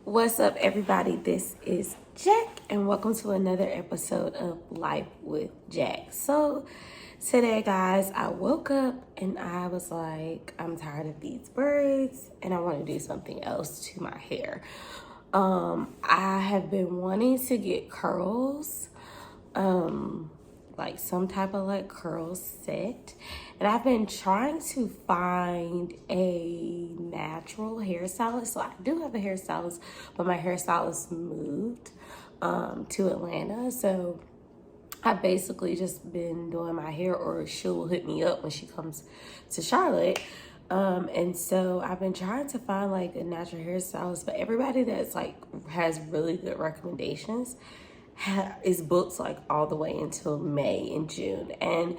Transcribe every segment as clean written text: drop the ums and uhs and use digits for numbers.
What's up, everybody? This is Jack, and welcome to another episode of Life with Jack. So, today, guys, I woke up and I was like, I'm tired of these braids, and I want to do something else to my hair. I have been wanting to get curls, like some type of like curl set, and I've been trying to find a natural hairstylist. So I do have a hairstylist, but my hairstylist moved to Atlanta, so I've basically just been doing my hair, or she'll hit me up when she comes to Charlotte. And so I've been trying to find like a natural hairstylist, but everybody that's like has really good recommendations is booked like all the way until May and June. And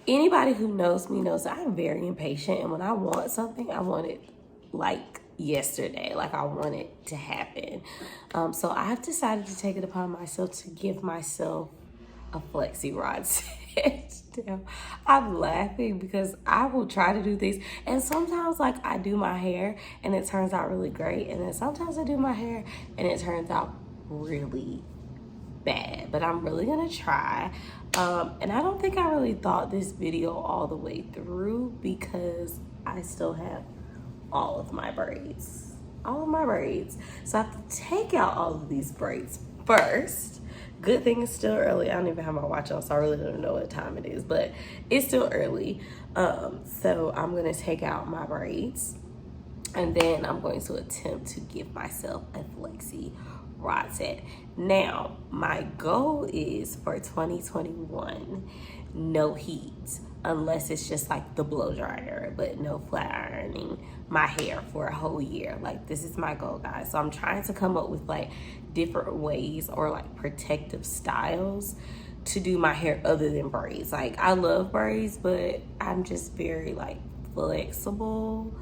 anybody who knows me knows that I'm very impatient, and when I want something, I want it like yesterday. Like I want it to happen. So I've decided to take it upon myself to give myself a Flexi Rod Set. I'm laughing because I will try to do things, and sometimes like I do my hair and it turns out really great, and then sometimes I do my hair and it turns out really bad, but I'm really gonna try. And I don't think I really thought this video all the way through because I still have all of my braids. So I have to take out all of these braids first. Good thing it's still early. I don't even have my watch on, so I really don't know what time it is, but it's still early. So I'm gonna take out my braids, and then I'm going to attempt to give myself a Flexi Rod Set. Now, my goal is for 2021, no heat, unless it's just like the blow dryer, but no flat ironing my hair for a whole year. Like, this is my goal, guys. So I'm trying to come up with like different ways or like protective styles to do my hair other than braids. Like, I love braids, but I'm just very like flexible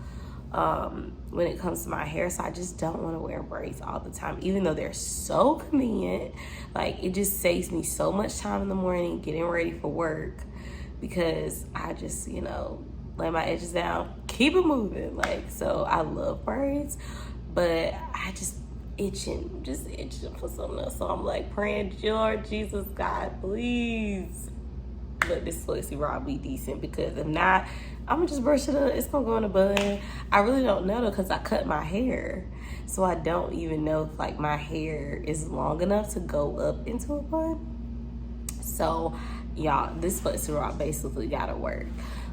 when it comes to my hair, so I just don't want to wear braids all the time, even though they're so convenient. Like, it just saves me so much time in the morning getting ready for work, because I just, lay my edges down, keep it moving. Like, so I love braids, but I just itching for something else. So I'm like praying, Lord Jesus, God, please let this Flexi Rod be decent, because if not, I'm gonna just brush it up. It's gonna go in a bun. I really don't know though, because I cut my hair, so I don't even know if like my hair is long enough to go up into a bun. So y'all, this Flexi Rod basically gotta work.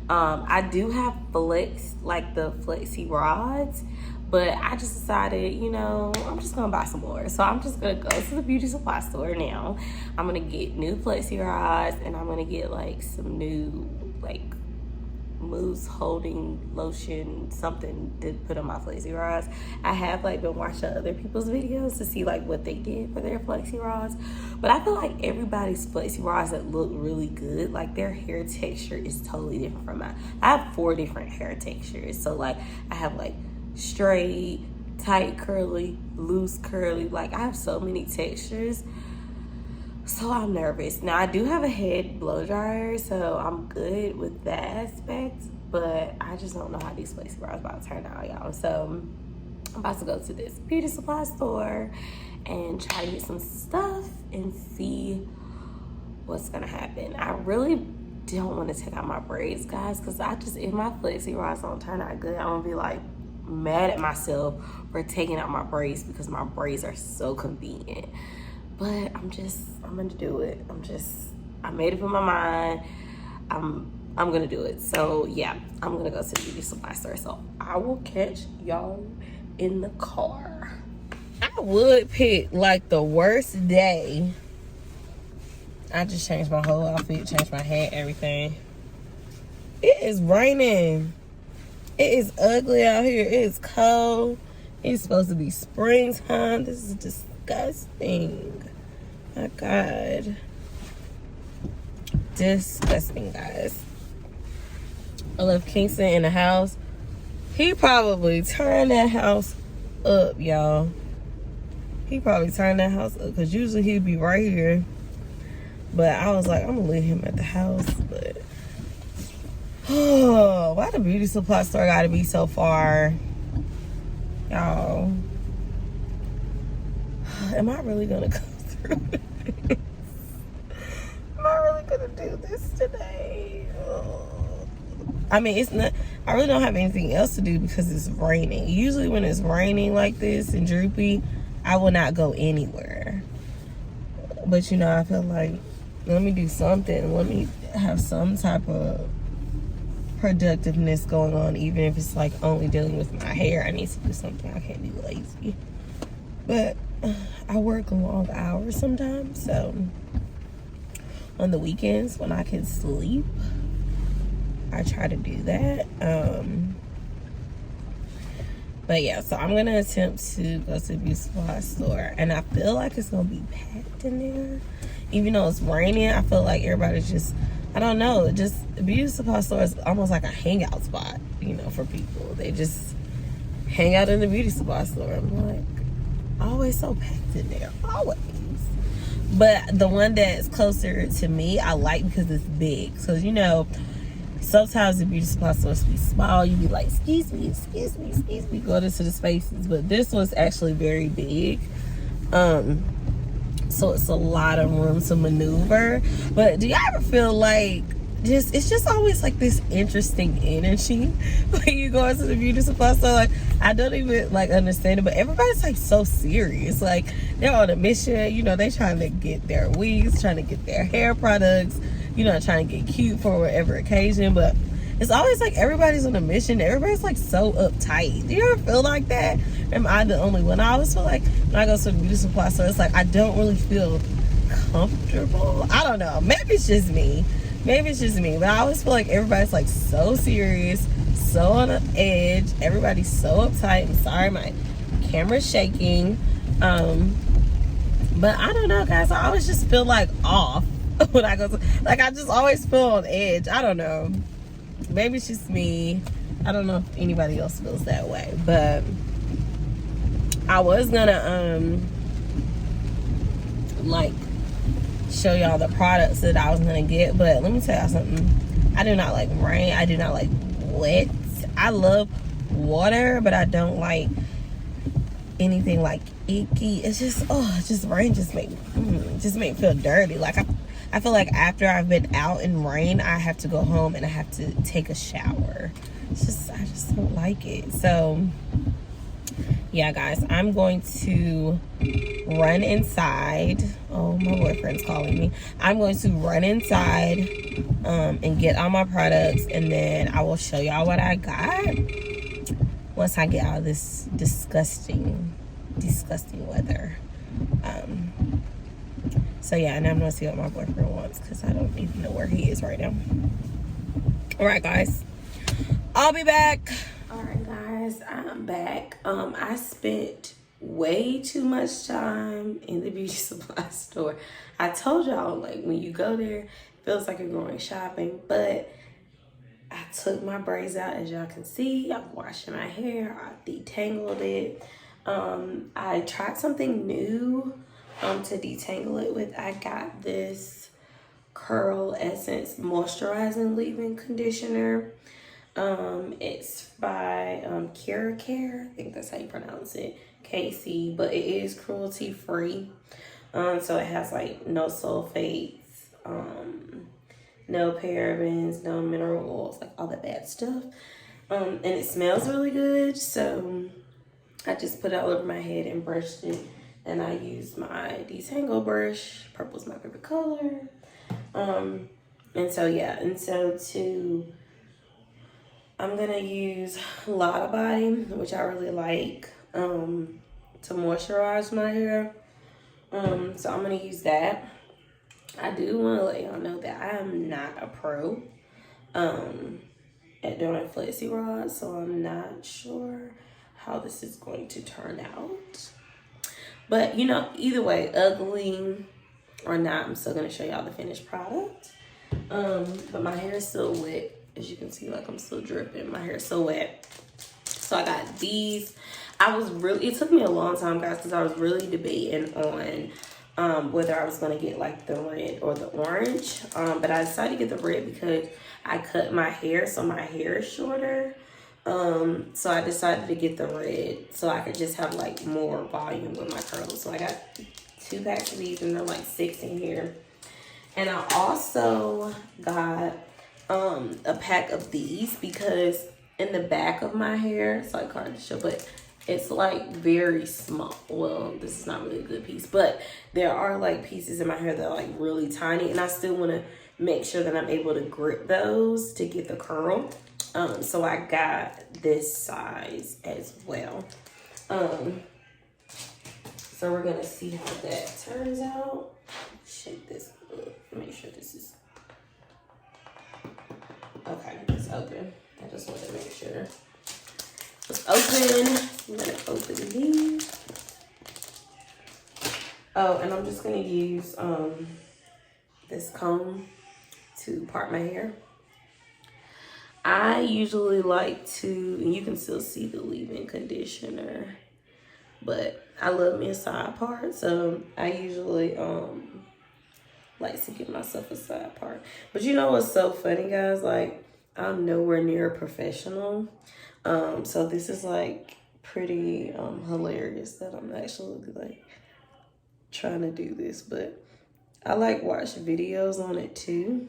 I do have the Flexi rods, but I just decided, I'm just gonna buy some more. So I'm just gonna go to the beauty supply store now. I'm gonna get new Flexi rods, and I'm gonna get like some new like mousse holding lotion, something to put on my Flexi rods. I have like been watching other people's videos to see like what they did for their Flexi rods, but I feel like everybody's Flexi rods that look really good, like their hair texture is totally different from mine. I have 4 different hair textures. So like I have like straight, tight curly, loose curly, like I have so many textures. So I'm nervous. Now I do have a head blow dryer, so I'm good with that aspect, but I just don't know how these Flexi rods about to turn out, y'all. So I'm about to go to this beauty supply store and try to get some stuff and see what's gonna happen. I really don't want to take out my braids, guys, because if my Flexi rods don't turn out good, I'm gonna be like mad at myself for taking out my braids, because my braids are so convenient. But I'm gonna do it. I made up in my mind. I'm gonna do it. So yeah, I'm gonna go to the beauty supply store. So I will catch y'all in the car. I would pick like the worst day. I just changed my whole outfit, changed my hair, everything. It is raining. It is ugly out here. It is cold. It's supposed to be springtime. This is disgusting. My God. Disgusting, guys. I left Kingston in the house. He probably turned that house up, y'all. He probably turned that house up, because usually he'd be right here. But I was like, I'm gonna leave him at the house. But oh, why the beauty supply store gotta be so far? Y'all. am I really gonna go through this? Am I really gonna do this today? I mean, it's not, I really don't have anything else to do because it's raining. Usually when it's raining like this and droopy, I will not go anywhere. But you know, I feel like, let me do something. Let me have some type of productiveness going on, even if it's like only dealing with my hair. I need to do something. I can't be lazy. But I work long hours sometimes, so on the weekends when I can sleep, I try to do that. But yeah, so I'm gonna attempt to go to the beauty supply store, and I feel like it's gonna be packed in there. Even though it's raining, I feel like everybody's just, I don't know, just the beauty supply store is almost like a hangout spot, you know, for people. They just hang out in the beauty supply store. I'm like, always so packed in there, always. But the one that's closer to me, I like because it's big. So, you know, sometimes the beauty supply stores be small. You be like, excuse me, go into the spaces. But this one's actually very big. So it's a lot of room to maneuver. But do y'all ever feel like it's just always like this interesting energy when you go into the beauty supply store? Like, I don't even like understand it, but everybody's like so serious. Like, they're on a mission, you know, they trying to get their wigs, trying to get their hair products, you know, trying to get cute for whatever occasion. But it's always like everybody's on a mission. Everybody's like so uptight. Do you ever feel like that? Am I the only one? I always feel like when I go to the beauty supply store, it's like I don't really feel comfortable. I don't know. Maybe it's just me. But I always feel like everybody's like so serious, so on the edge. Everybody's so uptight. I'm sorry, my camera's shaking. But I don't know, guys. I always just feel like off when I go to, like, I just always feel on edge. I don't know. Maybe it's just me. I don't know if anybody else feels that way. But I was gonna like show y'all the products that I was gonna get, but let me tell y'all something. I do not like rain. I do not like wet. I love water, but I don't like anything like icky. It's just, rain just make me feel dirty. Like I feel like after I've been out in rain, I have to go home and I have to take a shower. I just don't like it. So yeah, guys, I'm going to run inside. Oh, my boyfriend's calling me. I'm going to run inside and get all my products, and then I will show y'all what I got once I get out of this disgusting weather. So yeah, and I'm gonna see what my boyfriend wants because I don't even know where he is right now. All right, guys, I'll be back. All right, guys, I'm back. I spent way too much time in the beauty supply store. I told y'all, like, when you go there, it feels like you're going shopping, but I took my braids out, as y'all can see. I'm washing my hair. I detangled it. I tried something new to detangle it with. I got this Curl Essence Moisturizing Leave-In Conditioner. It's by Care. I think that's how you pronounce it, KC, but it is cruelty free. So it has like no sulfates, no parabens, no mineral oils, like all that bad stuff. And it smells really good. So I just put it all over my head and brushed it. And I used my detangle brush. Purple's my favorite color. And so yeah, I'm gonna use Lotta Body, which I really like, to moisturize my hair. So I'm gonna use that. I do want to let y'all know that I am not a pro at doing a Flexi Rod, so I'm not sure how this is going to turn out. But you know, either way, ugly or not, I'm still gonna show y'all the finished product. But my hair is still wet. As you can see, like, I'm still dripping. My hair is so wet. So I got these. It took me a long time, guys, because I was really debating on whether I was going to get, like, the red or the orange. But I decided to get the red because I cut my hair, so my hair is shorter. So I decided to get the red so I could just have like more volume with my curls. So I got 2 packs of these and they're like 6 in here. And I also got a pack of these because in the back of my hair, it's like hard to show, but it's like very small. Well, this is not really a good piece, but there are like pieces in my hair that are like really tiny, and I still want to make sure that I'm able to grip those to get the curl. So I got this size as well. So we're gonna see how that turns out. Shake this up, make sure this is okay. It's open. I just want to make sure it's open. I'm gonna open these. Oh, and I'm just gonna use this comb to part my hair. I usually like to, and you can still see the leave-in conditioner, but I love me a side part, so I usually like to give myself a side part. But you know what's so funny, guys? Like, I'm nowhere near a professional, so this is like pretty hilarious that I'm actually like trying to do this, but I like watch videos on it too.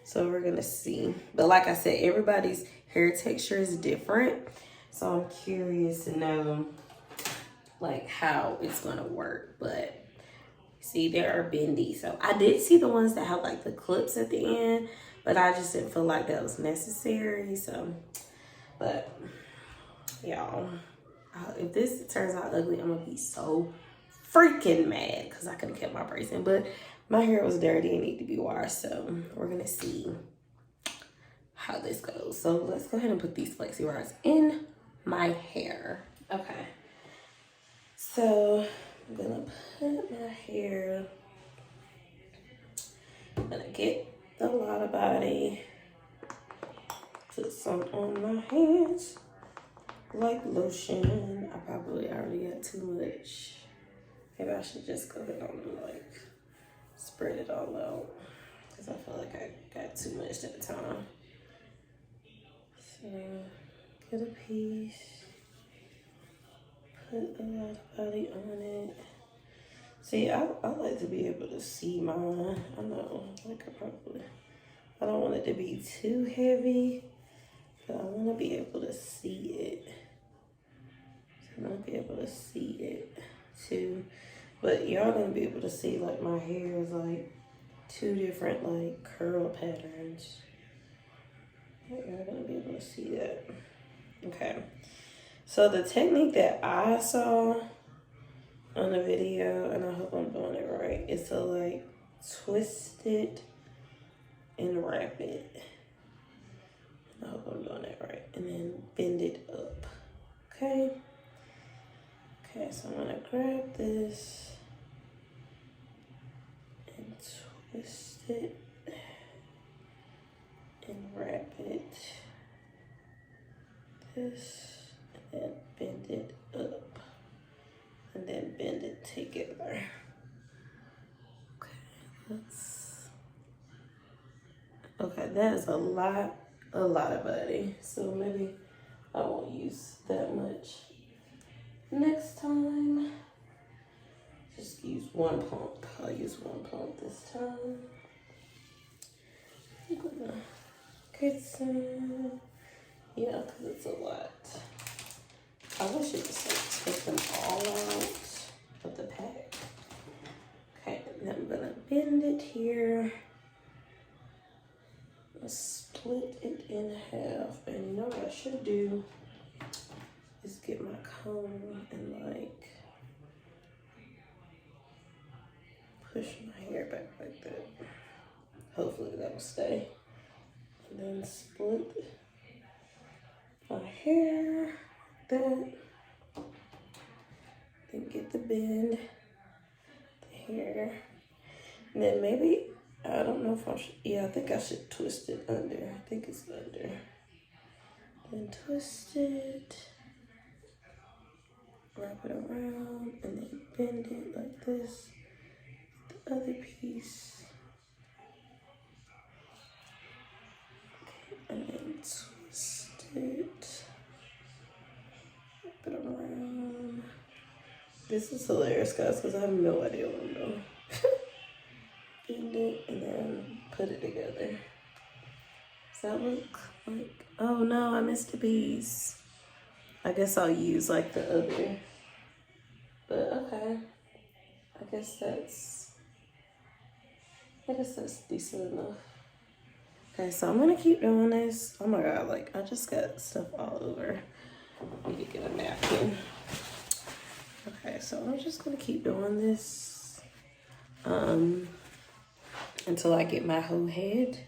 So we're gonna see. But like I said, everybody's hair texture is different. So I'm curious to know like how it's gonna work. But see, there are bendy. So I did see the ones that have like the clips at the end, but I just didn't feel like that was necessary. So, but y'all, if this turns out ugly, I'm gonna be so freaking mad because I could have kept my braids in, but my hair was dirty and need to be washed, so we're gonna see how this goes. So let's go ahead and put these flexi rods in my hair. Okay, so I'm gonna put my hair, I'm gonna get the Lotta Body, put some on my hands like lotion. I probably already got too much. Maybe I should just go ahead and like spread it all out because I feel like I got too much at the time. So get a piece, put a lot of body on it. See, I like to be able to see mine. I know, like I don't want it to be too heavy, but I want to be able to see it. So I want to be able to see it too. But y'all gonna be able to see like my hair is like 2 different like curl patterns. Y'all gonna be able to see that. Okay. So the technique that I saw on the video, and I hope I'm doing it right, is to like twist it and wrap it. I hope I'm doing it right. And then bend it up. Okay. Okay, so I'm gonna grab this and twist it and wrap it. This, and then bend it up. And then bend it together. Okay, that is a lot of body. So maybe I won't use that much next time. Just use 1 pump. I'll use 1 pump this time. I'm gonna get some, yeah, because it's a lot. I wish it just like take them all out of the pack. Okay, and then I'm gonna bend it here. Split it in half, and you know what I should do is get my comb and like push my hair back like that. Hopefully that will stay. And then split my hair like that. Then get the bend, the hair, and then maybe, I don't know if I should, yeah, I think I should twist it under. I think it's under. Then twist it, wrap it around, and then bend it like this. The other piece. Okay, and then twist it. This is hilarious, guys, because I have no idea what I'm doing. Bend it and then put it together. Does that look like... Oh no, I missed a piece. I guess I'll use like the other. But okay. I guess that's decent enough. Okay, so I'm gonna keep doing this. Oh my god, like I just got stuff all over. I need to get a napkin. Okay, so I'm just gonna keep doing this until I get my whole head,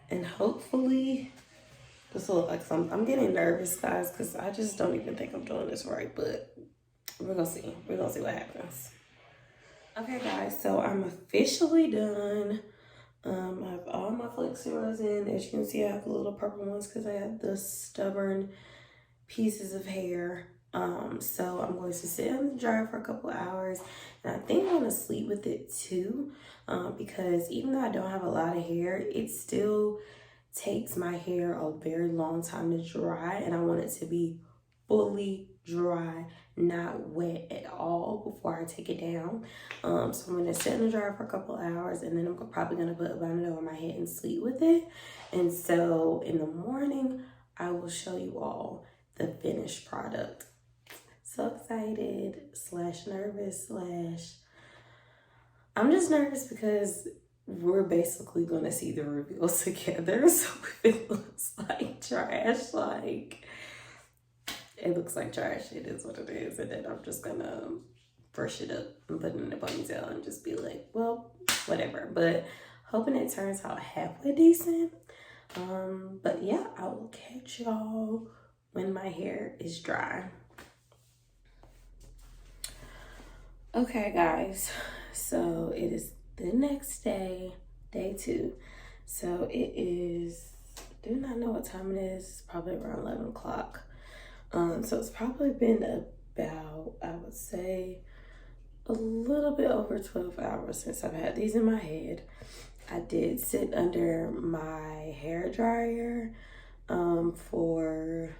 and hopefully this will look like something. I'm getting nervous, guys, because I just don't even think I'm doing this right, but we're gonna see. We're gonna see what happens. Okay, guys, so I'm officially done. I have all my Flexi Rods in. As you can see, I have the little purple ones because I have the stubborn pieces of hair. So I'm going to sit on the dryer for a couple hours, and I think I'm gonna sleep with it too, because even though I don't have a lot of hair, it still takes my hair a very long time to dry, and I want it to be fully dry, not wet at all before I take it down. So I'm gonna sit in the dryer for a couple hours, and then I'm probably gonna put a bonnet over my head and sleep with it. And so in the morning, I will show you all the finished product. So excited slash nervous slash I'm just nervous because we're basically gonna see the reveal together. So if it looks like trash, like it looks like trash, it is what it is. And then I'm just gonna brush it up and put it in a ponytail and just be like, well, whatever. But hoping it turns out halfway decent. But yeah, I will catch y'all when my hair is dry. Okay, guys, so it is the next day, day 2. So it is, do not know what time it is. It's probably around 11 o'clock. So it's probably been about, I would say, a little bit over 12 hours since I've had these in my head. I did sit under my hair dryer for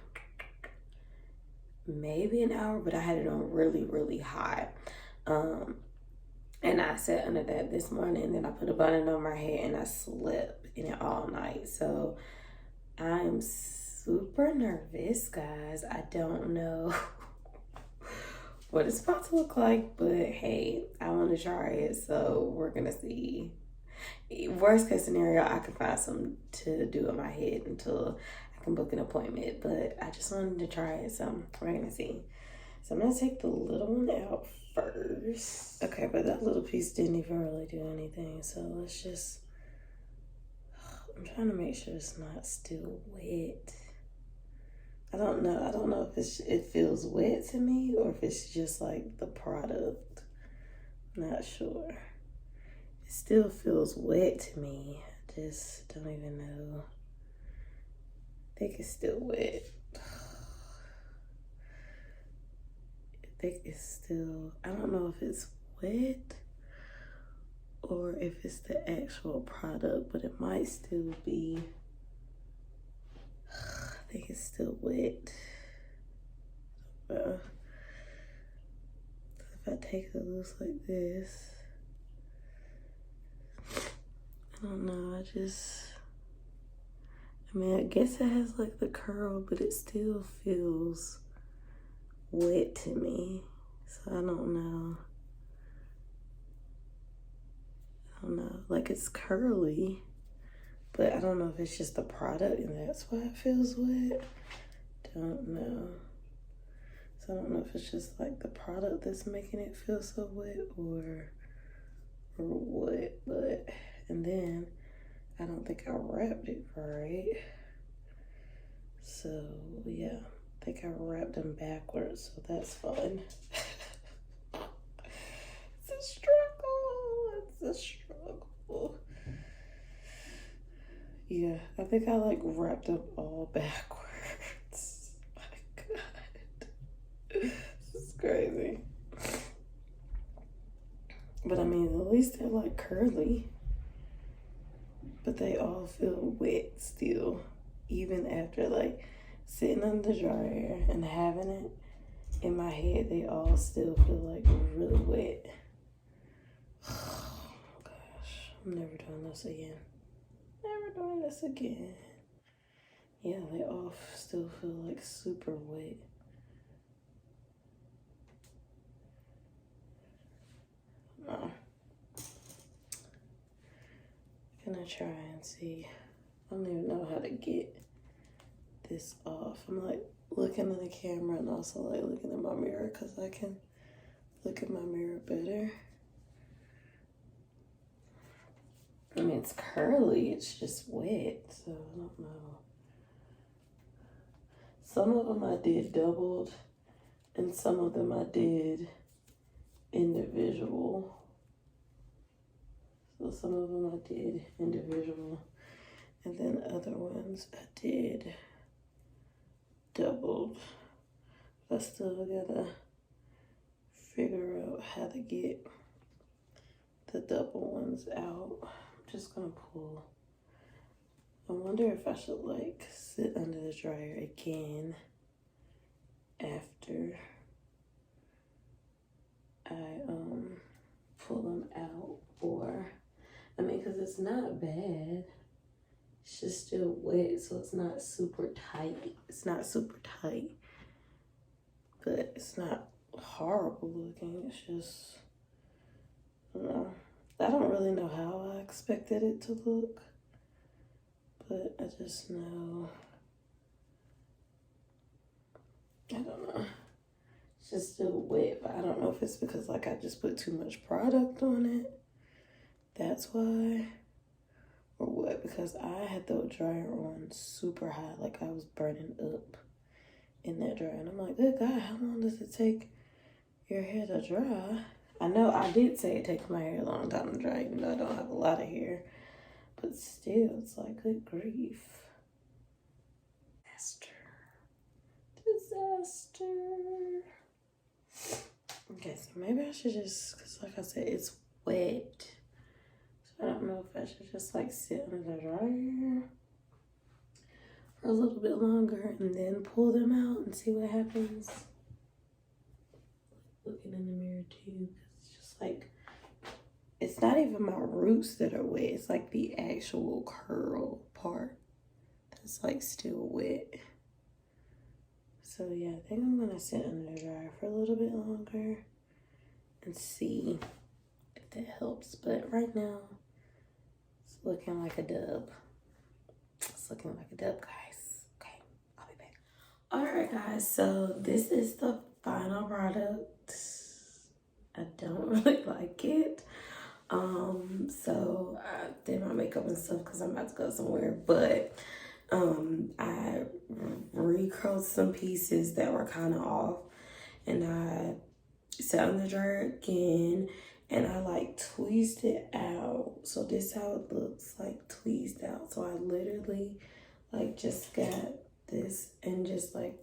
maybe an hour, but I had it on really, really high. And I sat under that this morning, and then I put a bonnet on my head and I slept in it all night. So I'm super nervous, guys. I don't know what it's about to look like, but hey, I want to try it, so we're gonna see. Worst case scenario, I can find something to do in my head until I can book an appointment, but I just wanted to try it, so we're gonna see. So I'm gonna take the little one out first. Okay, but that little piece didn't even really do anything, so let's just, I'm trying to make sure it's not still wet. I don't know if it feels wet to me or if it's just like the product. Not sure. It still feels wet to me. I just don't even know. I think it's still wet. I think it's still, I don't know if it's wet or if it's the actual product, but it might still be. I think it's still wet. If I take it loose like this, I don't know, I mean, I guess it has like the curl, but it still feels wet to me. So I don't know. Like it's curly, but I don't know if it's just the product and that's why it feels wet. Don't know. So I don't know if it's just like the product that's making it feel so wet or what, but, and then I don't think I wrapped it right. So yeah, I think I wrapped them backwards, so that's fun. It's a struggle, it's a struggle. Yeah, I think I like wrapped up all backwards. My God, this is crazy. But I mean, at least they're like curly, but they all feel wet still, even after like sitting on the dryer and having it. in my head, they all still feel like really wet. Oh gosh, I'm never doing this again. Never doing this again. Yeah, they all still feel like super wet. No. I'm gonna try and see. I don't even know how to get this off. I'm like looking at the camera and also like looking in my mirror because I can look in my mirror better. I mean, it's curly, it's just wet, so I don't know. Some of them I did doubled, and some of them I did individual. So some of them I did individual, and then other ones I did doubled. I still gotta figure out how to get the double ones out. I'm just gonna pull. I wonder if I should like sit under the dryer again after I pull them out, or I mean, because it's not bad. It's just still wet, so it's not super tight. It's not super tight, but it's not horrible looking. It's just, I don't know. I don't really know how I expected it to look, but I just know, I don't know. It's just still wet, but I don't know if it's because like I just put too much product on it. That's why. Or what? Because I had the dryer on super high, like I was burning up in that dryer. And I'm like, good God, how long does it take your hair to dry? I know I did say it takes my hair a long time to dry, even though I don't have a lot of hair. But still, it's like, good grief. Disaster. Okay, so maybe I should just, because like I said, it's wet. I don't know if I should just like sit under the dryer for a little bit longer and then pull them out and see what happens. Looking in the mirror too, it's just like, it's not even my roots that are wet. It's like the actual curl part that's like still wet. So yeah, I think I'm gonna sit under the dryer for a little bit longer and see if that helps. But right now, it's looking like a dub. It's looking like a dub, guys. Okay, I'll be back. All right, guys, so this is the final product. I don't really like it. So I did my makeup and stuff because I'm about to go somewhere, but I recurled some pieces that were kind of off, and I sat on the dryer again, and I like tweezed it out. So this is how it looks like tweezed out. So I literally like just got this and just like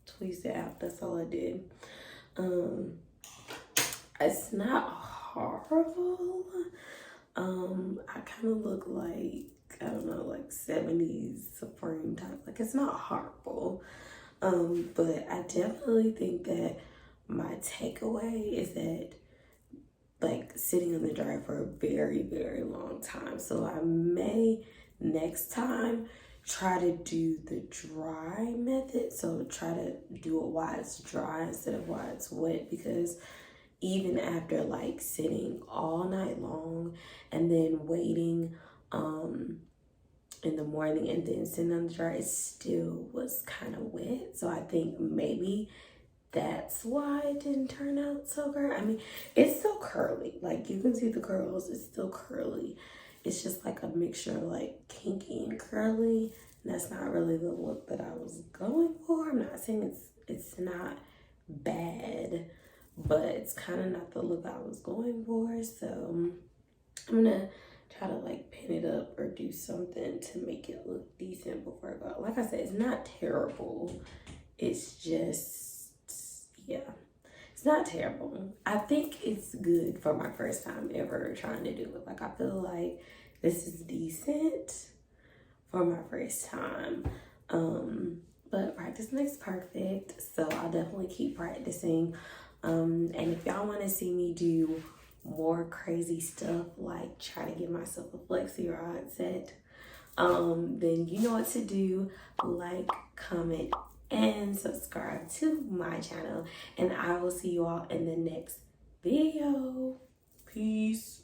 tweezed it out. That's all I did. It's not horrible. I kind of look like, I don't know, like 70s Supreme type. Like, it's not horrible. But I definitely think that my takeaway is that like sitting in the dryer for a very, very long time. So I may next time try to do the dry method. So try to do it while it's dry instead of while it's wet, because even after like sitting all night long and then waiting in the morning and then sitting on the dryer, it still was kind of wet. So I think maybe that's why it didn't turn out so great. I mean, it's still curly. Like, you can see the curls, it's still curly. It's just like a mixture of like kinky and curly. And that's not really the look that I was going for. I'm not saying it's not bad, but it's kind of not the look I was going for. So I'm gonna try to like pin it up or do something to make it look decent before I go out. Like I said, it's not terrible. It's just, yeah, it's not terrible. I think it's good for my first time ever trying to do it. Like, I feel like this is decent for my first time. but practice makes perfect. So I'll definitely keep practicing. And if y'all want to see me do more crazy stuff, like try to get myself a Flexi Rod set, then you know what to do. Like, comment, and subscribe to my channel. And I will see you all in the next video. Peace.